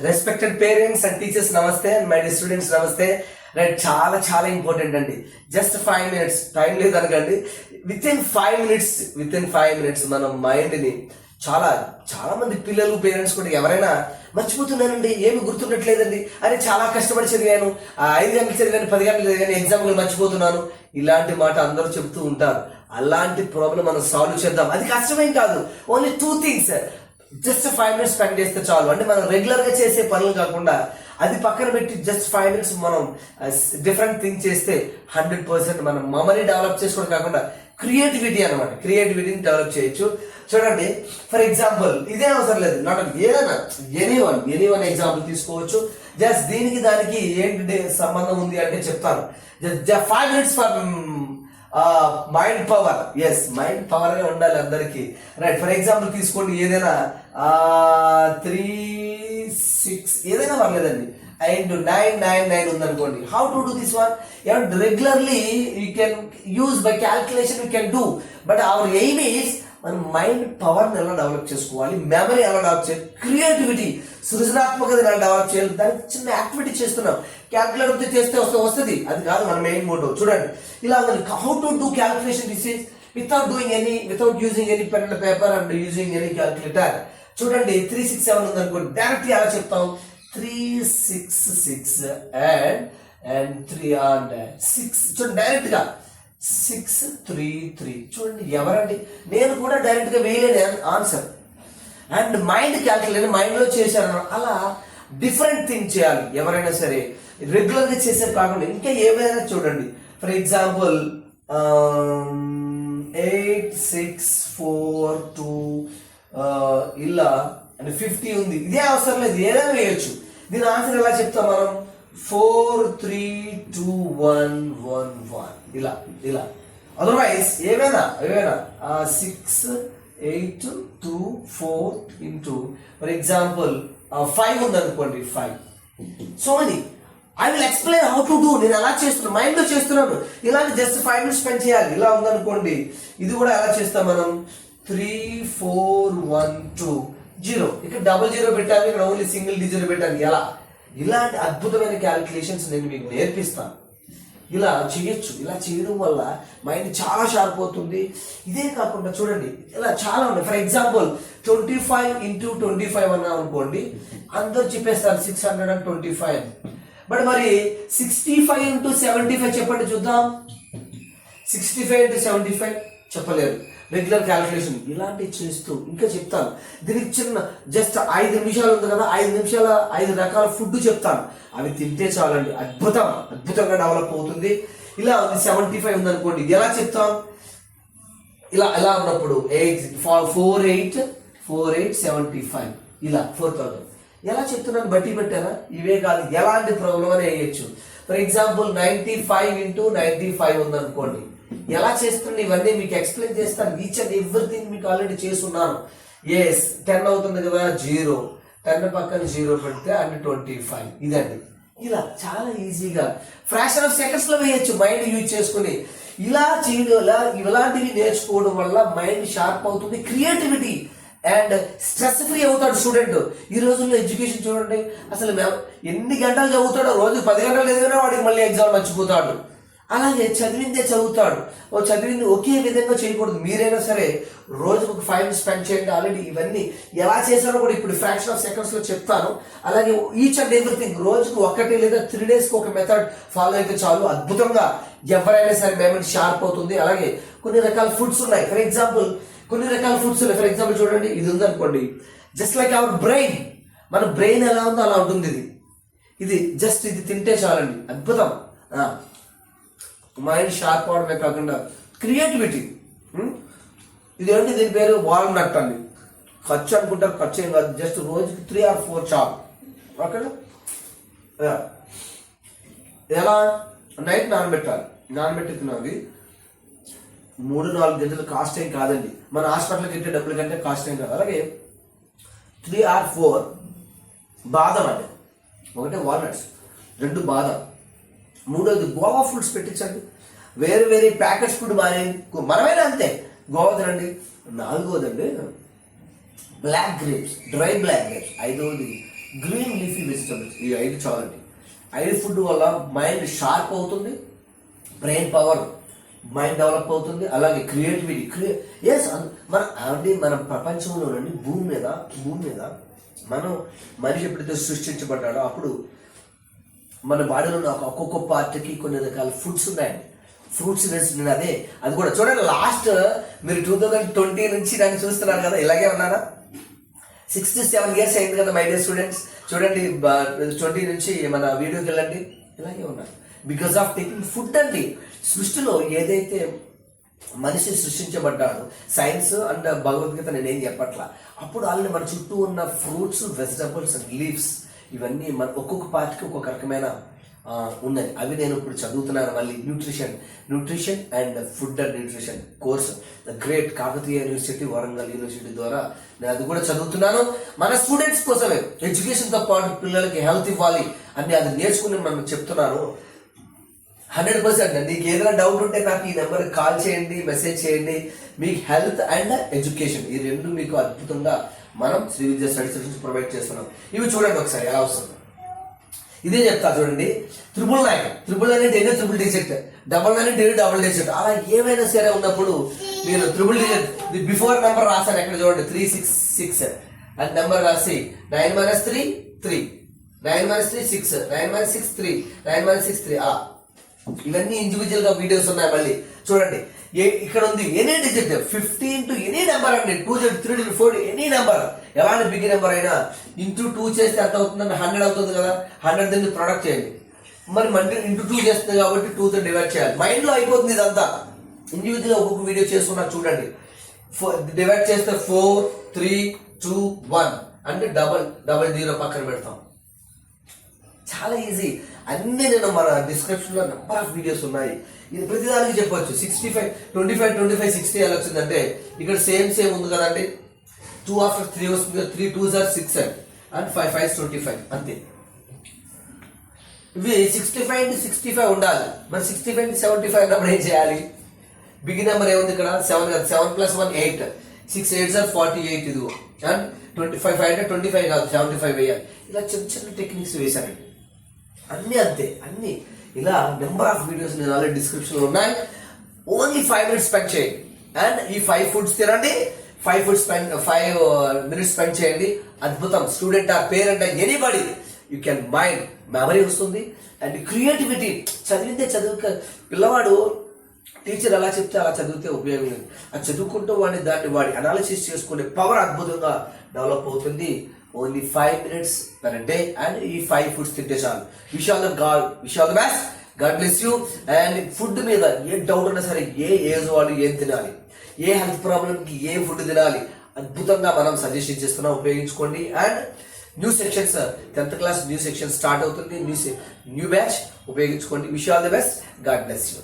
Respected parents and teachers నమస్తే and my students నమస్తే. Right, చాలా చాలా ఇంపార్టెంట్ అండి. జస్ట్ 5 minutes టైం లేదు అనకండి. విత్ ఇన్ 5 minutes మన మైండ్ని చాలా మంది పిల్లలు పేరెంట్స్ కూడా ఎవరైనా మర్చిపోతున్నానండి, ఏమి గుర్తుండట్లేదండి, అరే చాలా కష్టపడి చదివాను, 5 గంటలు చదివాను, 10 గంటలు చదివాను, ఎగ్జామ్లు మర్చిపోతున్నాను, ఇలాంటి మాట అందరూ చెప్తూ ఉంటారు. అలాంటి ప్రాబ్లం మనం సాల్వ్ చేద్దాం. అది కష్టమేం కాదు, only 2 things. Just 5 minutes spend చేస్తే చాలు. అంటే మనం రెగ్యులర్ గా చేసే పనులు కాకుండా అది పక్కన పెట్టి జస్ట్ 5 minutes మనం డిఫరెంట్ థింగ్ చేస్తే 100% మనం మెమరీ డెవలప్ చేసుకోవడం కాకుండా క్రియేటివిటీ అనమాట, క్రియేటివిటీని డెవలప్ చేయొచ్చు. చూడండి, ఫర్ ఎగ్జాంపుల్ ఇదే అవసరం లేదు, నాట్ ఏదైనా ఎనీ వన్ ఎగ్జాంపుల్ తీసుకోవచ్చు. జస్ట్ దీనికి దానికి ఏంటి సంబంధం ఉంది అంటే చెప్తాను. Just 5 minutes for mind power. Yes, mind power ఉండాలి అందరికి. రైట్, ఫర్ ఎగ్జాంపుల్ తీసుకోండి, ఏదైనా 3, 6 ఏదైనా పర్లేదండి, అండ్ 9 ఉందనుకోండి. How to do this one? Regularly you can use by calculation, you can do. But our aim is మన మైండ్ పవర్ని ఎలా డెవలప్ చేసుకోవాలి, మెమరీ ఎలా డెవలప్ చేయాలి, క్రియేటివిటీ సృజనాత్మకత ఎలా డెవలప్ చేయాలి, దానికి చిన్న యాక్టివిటీ చేస్తున్నాం. క్యాల్కులేటర్ చేస్తే వస్తుంది, అది కాదు మన మెయిన్ మోటో. చూడండి, ఇలా ఉంది. How to do calculation this is without using any pen and paper and using any calculator. చూడండి, 3, 6, 7 ఉందనుకోండి, డైరెక్ట్ ఎలా చెప్తాం? 3, 6, 6 and 3 and 6. చూడండి, డైరెక్ట్ గా 6, 3, 3. చూడండి, ఎవరండి? నేను కూడా డైరెక్ట్ గా వేయలేని answer. And mind calculator mind లో చేశాను. అలా డిఫరెంట్ థింగ్ చేయాలి ఎవరైనా సరే, రెగ్యులర్ గా చేసే కాకుండా ఇంకా ఏమైనా. చూడండి, ఫర్ ఎగ్జాంపుల్ 8, 6, 4, 2 ఇలా అంటే 50 ఉంది. ఇదే అవసరం లేదు, ఏదైనా వేయొచ్చు. దీని ఆన్సర్ ఎలా చెప్తాం మనం? 4, 3, 2, 1, 1, 1 ఇలా. అదర్వైజ్ ఏమైనా 6, 8, 2, 4 ఇంటూ ఫర్ ఎగ్జాంపుల్ 5 ఉందనుకోండి, 5. So many. I will explain how to do. నేను అలా చేస్తున్నాను, మైండ్ లో చేస్తున్నాను. ఇలాంటి జస్ట్ 5 minutes స్పెండ్ చేయాలి. ఇలా ఉందనుకోండి, ఇది కూడా ఎలా చేస్తాం మనం? 3, 4, 1, 2, 0. ఇక్కడ 00 పెట్టాలి, ఇక్కడ ఓన్లీ సింగిల్ డిజిట్ పెట్టాలి. ఎలా? ఇలాంటి అద్భుతమైన క్యాలిక్యులేషన్స్ నేను మీకు నేర్పిస్తాను. ఇలా చేయొచ్చు. ఇలా చేయడం వల్ల మైండ్ చాలా షార్ప్ అవుతుంది. ఇదే కాకుండా చూడండి, ఇలా చాలా ఉన్నాయి. ఫర్ ఎగ్జాంపుల్ 25 into 25 అన్నా అనుకోండి, అందరూ చెప్పేస్తారు 625. బట్ మరి 65 into 75 చెప్పండి చూద్దాం. 65 into 75 చెప్పలేరు. రెగ్యులర్ క్యాలిక్యులేషన్ ఇలాంటివి చేస్తూ ఇంకా చెప్తాను. దీనికి చిన్న జస్ట్ 5 నిమిషాలు ఉంది కదా, 5 నిమిషాల 5 రకాల ఫుడ్ చెప్తాను. అవి తింటే చాలండి, అద్భుతంగా డెవలప్ అవుతుంది. ఇలా ఉంది. 75 ఉందనుకోండి, ఎలా చెప్తాం? ఇలా ఉన్నప్పుడు 4875 ఇలా 4000 ఎలా చెప్తున్నాను? బట్టి పెట్టారా? ఇవే కాదు, ఎలాంటి ప్రాబ్లం అని వేయచ్చు. ఫర్ ఎగ్జాంపుల్ 95 into 95 ఉందనుకోండి, ఎలా చేస్తుంది ఇవన్నీ మీకు ఎక్స్ప్లెయిన్ చేస్తాను. ఈచ్ అండ్ ఎవ్రీథింగ్ మీకు ఆల్రెడీ చేస్తున్నాను. 10 అవుతుంది కదా, 0, 10 పక్కన 0 పెడితే అండ్ 25. ఇదండి. ఇలా చాలా ఈజీగా ఫ్రాక్షన్ ఆఫ్ సెకండ్స్ లో వేయచ్చు, మైండ్ యూజ్ చేసుకుని. ఇలా చేయడం, ఇలాంటివి నేర్చుకోవడం వల్ల మైండ్ షార్ప్ అవుతుంది, క్రియేటివిటీ అండ్ స్ట్రెస్ ఫ్రీ అవుతాడు స్టూడెంట్. ఈ రోజుల్లో ఎడ్యుకేషన్ చూడండి, అసలు ఎన్ని గంటలు చదువుతాడో, రోజు 10 గంటలు చదివినా వాడికి మళ్ళీ ఎగ్జామ్ మర్చిపోతాడు. అలాగే చదివిందే చదువుతాడు. చదివింది ఒకే విధంగా చేయకూడదు. మీరైనా సరే రోజుకు 5 minutes స్పెండ్ చేయండి. ఆల్రెడీ ఇవన్నీ ఎలా చేశారో కూడా ఇప్పుడు ఫ్రాక్షన్ ఆఫ్ సెకండ్స్ లో చెప్తాను. అలాగే ఈచ్ అండ్ ఎవ్రీథింగ్ రోజుకు 1 లేదా 3 days ఒక మెథడ్ ఫాలో అయితే చాలు, అద్భుతంగా ఎవరైనా సరే మెమరీ షార్ప్ అవుతుంది. అలాగే కొన్ని రకాల ఫుడ్స్ ఉన్నాయి. ఫర్ ఎగ్జాంపుల్ ఫర్ ఎగ్జాంపుల్ చూడండి, ఇది ఉందనుకోండి, జస్ట్ లైక్ అవర్ బ్రెయిన్. మన బ్రెయిన్ ఎలా ఉందో అలా ఉంటుంది. ఇది జస్ట్ ఇది తింటే చాలండి, అద్భుతం. మైండ్ షార్ప్ అవడమే కాకుండా క్రియేటివిటీ. ఇదేంటి? దీని పేరు వాల్నట్ అండి. ఖర్చు అనుకుంటారు, ఖర్చు ఏం కాదు. జస్ట్ రోజుకి 3 or 4 చాప్. ఓకేనా? ఎలా? నైట్ నానబెట్టుకున్నది 3-4 గంటలు కాస్ట్ ఏం కాదండి. మన హాస్పిటల్కి ఇచ్చే డబ్బుల కంటే కాస్ట్ ఏం కాదు. అలాగే 3 or 4 బాదం అండి. ఒకటే వాల్నట్స్, 2 బాదం. 3వది గోవా ఫ్రూట్స్ పెట్టించండి. వేరే ప్యాకెట్స్ ఫుడ్ మనమైనా అంతే, గోవా తినండి. 4వదండి black grapes, dry black grapes. 5వది గ్రీన్ లీఫీ వెజిటబుల్స్, ఈ 5 చాలండి. 5 ఫుడ్ వల్ల మైండ్ షార్ప్ అవుతుంది, బ్రెయిన్ పవర్ మైండ్ డెవలప్ అవుతుంది, అలాగే క్రియేటివిటీ ఎస్ మన ప్రపంచంలోనండి భూమి మీద మనం మనిషి ఎప్పుడైతే సృష్టించబడ్డాడో అప్పుడు మన బాడీలో ఒక్కొక్క పార్ట్కి కొన్ని రకాల ఫుడ్స్ ఉన్నాయండి. ఫ్రూట్స్ నేను అది కూడా చూడండి. లాస్ట్ మీరు 2020 నుంచి దాన్ని చూస్తున్నారు కదా, ఇలాగే ఉన్నారా? 67 years అయింది కదా మై డియర్ స్టూడెంట్స్. చూడండి 20 నుంచి మన వీడియోకి వెళ్ళండి, ఇలాగే ఉన్నారు. బికాస్ ఆఫ్ టేకింగ్ ఫుడ్ అండి. సృష్టిలో ఏదైతే మనిషి సృష్టించబడ్డాడు, సైన్స్ అండ్ భగవద్గీత నేనేం చెప్పట్లా, అప్పుడు ఆల్రెడీ మన చుట్టూ ఉన్న ఫ్రూట్స్, వెజిటబుల్స్ అండ్ లీవ్స్ ఇవన్నీ మన ఒక్కొక్క పార్ట్కి ఒక్కొక్క రకమైన ఉన్నాయి. అవి నేను ఇప్పుడు చదువుతున్నాను. మళ్ళీ nutrition and food and nutrition course the great Kakatiya university, Warangal university ద్వారా నేను అది కూడా చదువుతున్నాను. మన స్టూడెంట్స్ కోసమే, ఎడ్యుకేషన్తో పాటు పిల్లలకి హెల్త్ ఇవ్వాలి అని అది నేర్చుకుని మనం చెప్తున్నాను. 100% నీకు ఏదైనా డౌట్ ఉంటే నాకు ఈ నెంబర్కి కాల్ చేయండి, మెసేజ్ చేయండి. మీకు హెల్త్ అండ్ ఎడ్యుకేషన్ ఈ రెండు మీకు అద్భుతంగా మనం శ్రీ విద్యా స్టడీ సెషన్స్ ప్రొవైడ్ చేస్తున్నాం. ఇవి చూడండి ఒకసారి ఎలా వస్తుంది. ఇదే చెప్తా చూడండి. 999 అంటే ఏదో ట్రిపుల్ డిజిట్, 99 అంటే డబుల్ డిజిట్, అలా ఏమైనా సరే ఉన్నప్పుడు మీరు ట్రిపుల్ డిజిట్ బిఫోర్ నెంబర్ రాశాను ఎక్కడ చూడండి 366 అండ్ నెంబర్ రాసి 9 - 3 3, 9 - 3 6, 9 - 6 3, 9 - 6 3. ఇవన్నీ ఇండివిజువల్ గా వీడియోస్ ఉన్నాయి. మళ్ళీ చూడండి ఇక్కడ ఉంది any digit 15 to any number అండి, 2 3 4 ఎనీ నెంబర్, ఎలాంటి బిగ్ నెంబర్ అయినా ఇంటూ 2 చేస్తే ఎంత అవుతుందండి? 100 అవుతుంది కదా. 100 దీన్ని ప్రొడక్ట్ చేయండి. మరి ఇంటూ 2 చేస్తుంది కాబట్టి 2తో డివైడ్ చేయాలి. మైండ్ లో అయిపోతుంది ఇదంతా. ఇండివిజువల్ ఒక్కొక్క వీడియో చేసుకున్నా చూడండి. డివైడ్ చేస్తే 4 3 2 1 అంటే డబల్ జీరో పక్కన పెడతాం. చాలా ఈజీ. అన్ని నేను మన డిస్క్రిప్షన్ లో నెంబర్ ఆఫ్ వీడియోస్ ఉన్నాయి. ఇది ప్రతిదానికి చెప్పొచ్చు. 65 25 25 60 ఎలా వచ్చిందంటే ఇక్కడ సేమ్ ఉంది కదండి. 2 after 3 వస్తుంది. 3 2s are 6 and 5 5s 25 అంతే. ఇవి 65 to 65 ఉండాలి. మరి 65 to 75 అన్నప్పుడు ఏం చేయాలి? బిగ్ నెంబర్ ఏముంది ఇక్కడ? 7 కదా. 7 + 1 8, 6 8s are 48 ఇదిగో. అండ్ 25 5 అంటే 25 కాదు 75 వేయాలి. ఇలా చిన్న టెక్నిక్స్ వేశారండి. అన్నీ అంతే. అన్ని ఇలా నెంబర్ ఆఫ్ వీడియోస్ నేను ఆల్రెడీ డిస్క్రిప్షన్ లో ఉన్నాయి. ఓన్లీ 5 minutes స్పెండ్ చేయండి అండ్ ఈ 5 foods తినండి. 5 minutes స్పెండ్ చేయండి. అద్భుతం. స్టూడెంట్ ఆ parent anybody you can mind memory వస్తుంది అండ్ క్రియేటివిటీ. చదివితే పిల్లవాడు టీచర్ ఎలా చెప్తే అలా చదివితే ఉపయోగం లేదు. అది చదువుకుంటూ వాడి అనాలిసిస్ చేసుకునే పవర్ అద్భుతంగా డెవలప్ అవుతుంది. Only 5 minutes per day and ఈ 5 foods తింటే చాలు. Wish all the best. God bless you. And food మీద ఏ డౌట్ ఉన్నా సరే, ఏ ఏజ్ వాళ్ళు ఏం తినాలి, ఏ హెల్త్ ప్రాబ్లంకి ఏ ఫుడ్ తినాలి, అద్భుతంగా మనం సజెషన్ చేస్తున్నాం. ఉపయోగించుకోండి. And new sections 10th class new section start అవుతుంది. న్యూ బ్యాచ్ ఉపయోగించుకోండి. Wish all the best. God bless you.